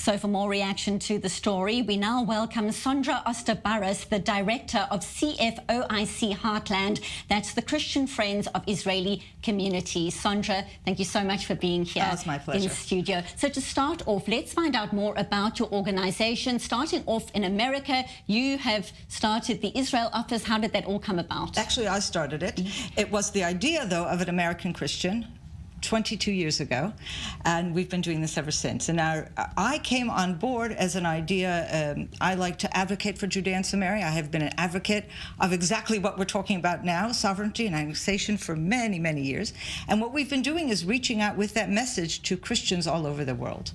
So for more reaction to the story, we now welcome Sondra Oster Baras, the director of CFOIC Heartland. That's the Christian Friends of Israeli Community. Sondra, thank you so much for being here. It's my pleasure. In studio. So to start off, let's find out more about your organization. Starting off in America, you have started the Israel office. How did that all come about? Actually, I started it. It was the idea, though, of an American Christian 22 years ago, and we've been doing this ever since. And I came on board as an idea. I like to advocate for Judea and Samaria. I have been an advocate of exactly what we're talking about now, sovereignty and annexation, for many, many years. And what we've been doing is reaching out with that message to Christians all over the world.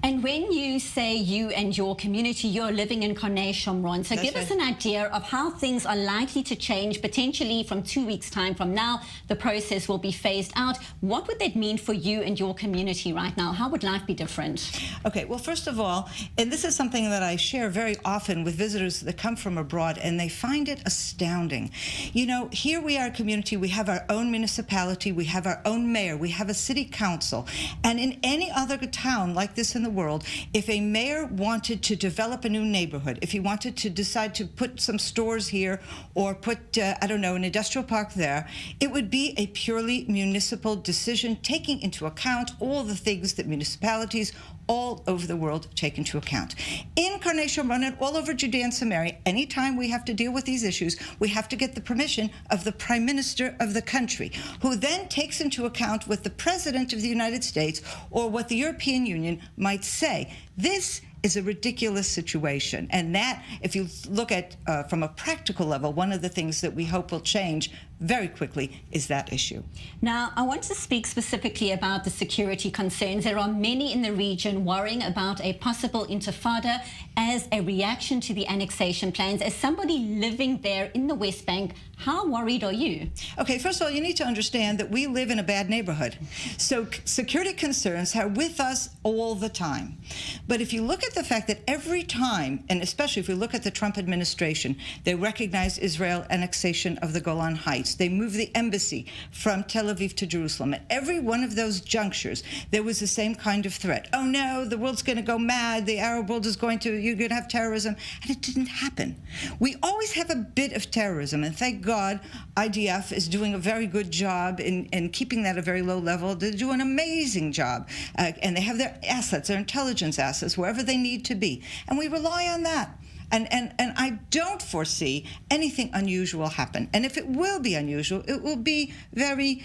And when you say you and your community, you're living in Konei Shomron, so give us an idea of how things are likely to change, potentially from 2 weeks' time from now. The process will be phased out. What would that mean for you and your community right now? How would life be different? Okay, well, first of all, and this is something that I share very often with visitors that come from abroad, and they find it astounding. You know, here we are a community, we have our own municipality, we have our own mayor, we have a city council, and in any other town like this in the world, if a mayor wanted to develop a new neighborhood, if he wanted to decide to put some stores here or put, I don't know, an industrial park there, it would be a purely municipal decision, taking into account all the things that municipalities all over the world take into account. In Konei Shomron and all over Judea and Samaria, anytime we have to deal with these issues, we have to get the permission of the Prime Minister of the country, who then takes into account what the President of the United States or what the European Union might say. This is a ridiculous situation, and that, if you look at from a practical level, one of the things that we hope will change very quickly is that issue. Now, I want to speak specifically about the security concerns. There are many in the region worrying about a possible intifada as a reaction to the annexation plans. As somebody living there in the West Bank, how worried are you? Okay, first of all, you need to understand that we live in a bad neighborhood. So security concerns are with us all the time. But if you look at the fact that every time, and especially if you look at the Trump administration, they recognize Israel annexation of the Golan Heights. They moved the embassy from Tel Aviv to Jerusalem. At every one of those junctures, there was the same kind of threat. Oh no, the world's going to go mad. The Arab world is going to, you're going to have terrorism. And it didn't happen. We always have a bit of terrorism, and thank God IDF is doing a very good job in keeping that at a very low level. They do an amazing job. And they have their assets, their intelligence assets, wherever they need to be. And we rely on that. And I don't foresee anything unusual happen. And if it will be unusual, it will be very,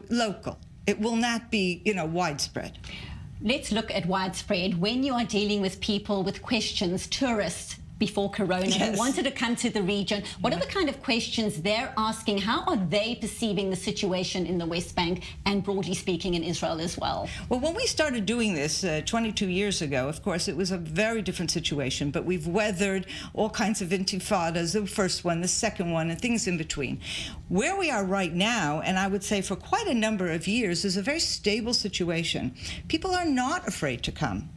local. It will not be, widespread. Let's look at widespread. When you are dealing with people with questions, tourists, before Corona, who wanted to come to the region, what are the kind of questions they're asking? How are they perceiving the situation in the West Bank and, broadly speaking, in Israel as well? Well, when we started doing this 22 years ago, of course, it was a very different situation, but we've weathered all kinds of intifadas, the first one, the second one, and things in between. Where we are right now, and I would say for quite a number of years, is a very stable situation. People are not afraid to come.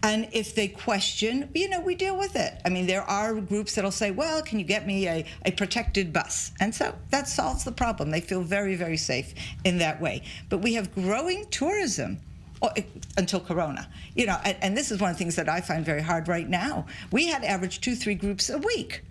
And if they question, we deal with it. I mean, there are groups that'll say, well, can you get me a protected bus? And so that solves the problem. They feel very, very safe in that way. But we have growing tourism until Corona. And this is one of the things that I find very hard right now. We had average 2-3 groups a week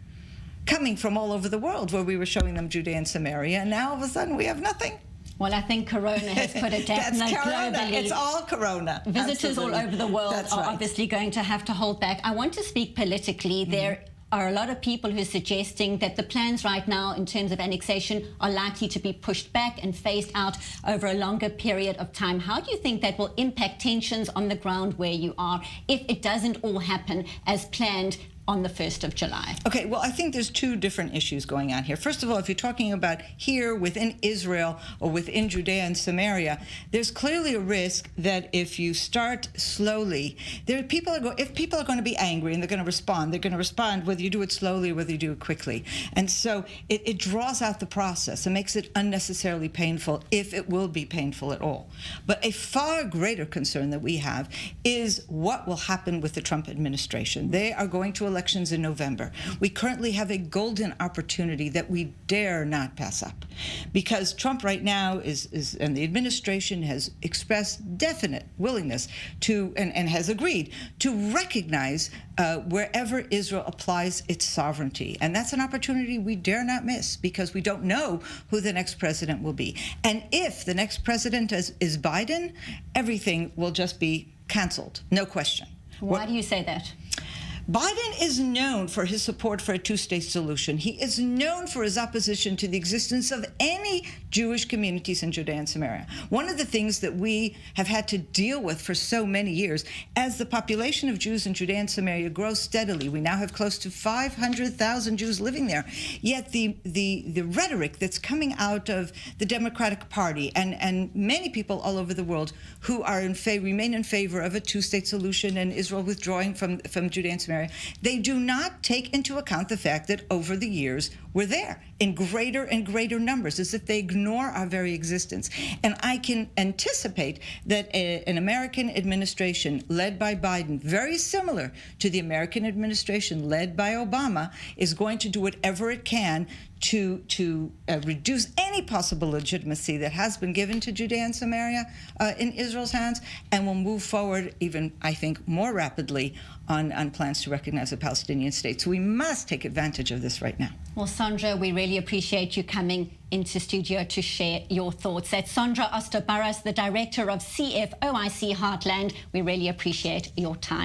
coming from all over the world where we were showing them Judea and Samaria, and now all of a sudden we have nothing. Well, I think Corona has put a dampener globally. It's all Corona. Visitors all over the world are obviously going to have to hold back. I want to speak politically. There are a lot of people who are suggesting that the plans right now in terms of annexation are likely to be pushed back and phased out over a longer period of time. How do you think that will impact tensions on the ground where you are if it doesn't all happen as planned on the 1st of July? Okay, well, I think there's two different issues going on here. First of all, if you're talking about here within Israel or within Judea and Samaria, there's clearly a risk that if you start slowly, if people are going to be angry and they're going to respond whether you do it slowly or whether you do it quickly. And so it draws out the process and makes it unnecessarily painful, if it will be painful at all. But a far greater concern that we have is what will happen with the Trump administration. They are going to elections in November. We currently have a golden opportunity that we dare not pass up, because Trump right now and the administration has expressed definite willingness to, and has agreed to recognize wherever Israel applies its sovereignty. And that's an opportunity we dare not miss, because we don't know who the next president will be. And if the next president is Biden, everything will just be canceled, no question. Why do you say that? Biden is known for his support for a two-state solution. He is known for his opposition to the existence of any Jewish communities in Judea and Samaria. One of the things that we have had to deal with for so many years, as the population of Jews in Judea and Samaria grows steadily, we now have close to 500,000 Jews living there, yet the rhetoric that's coming out of the Democratic Party and many people all over the world who are remain in favor of a two-state solution and Israel withdrawing from Judea and Samaria, they do not take into account the fact that over the years we're there in greater and greater numbers, as if they ignore our very existence. And I can anticipate that an American administration led by Biden, very similar to the American administration led by Obama, is going to do whatever it can to reduce any possible legitimacy that has been given to Judea and Samaria in Israel's hands, and will move forward even, I think, more rapidly on plans to recognize a Palestinian state. So we must take advantage of this right now. Well, Sondra, we really appreciate you coming into studio to share your thoughts. That's Sondra Oster, the Director of CFOIC Heartland. We really appreciate your time.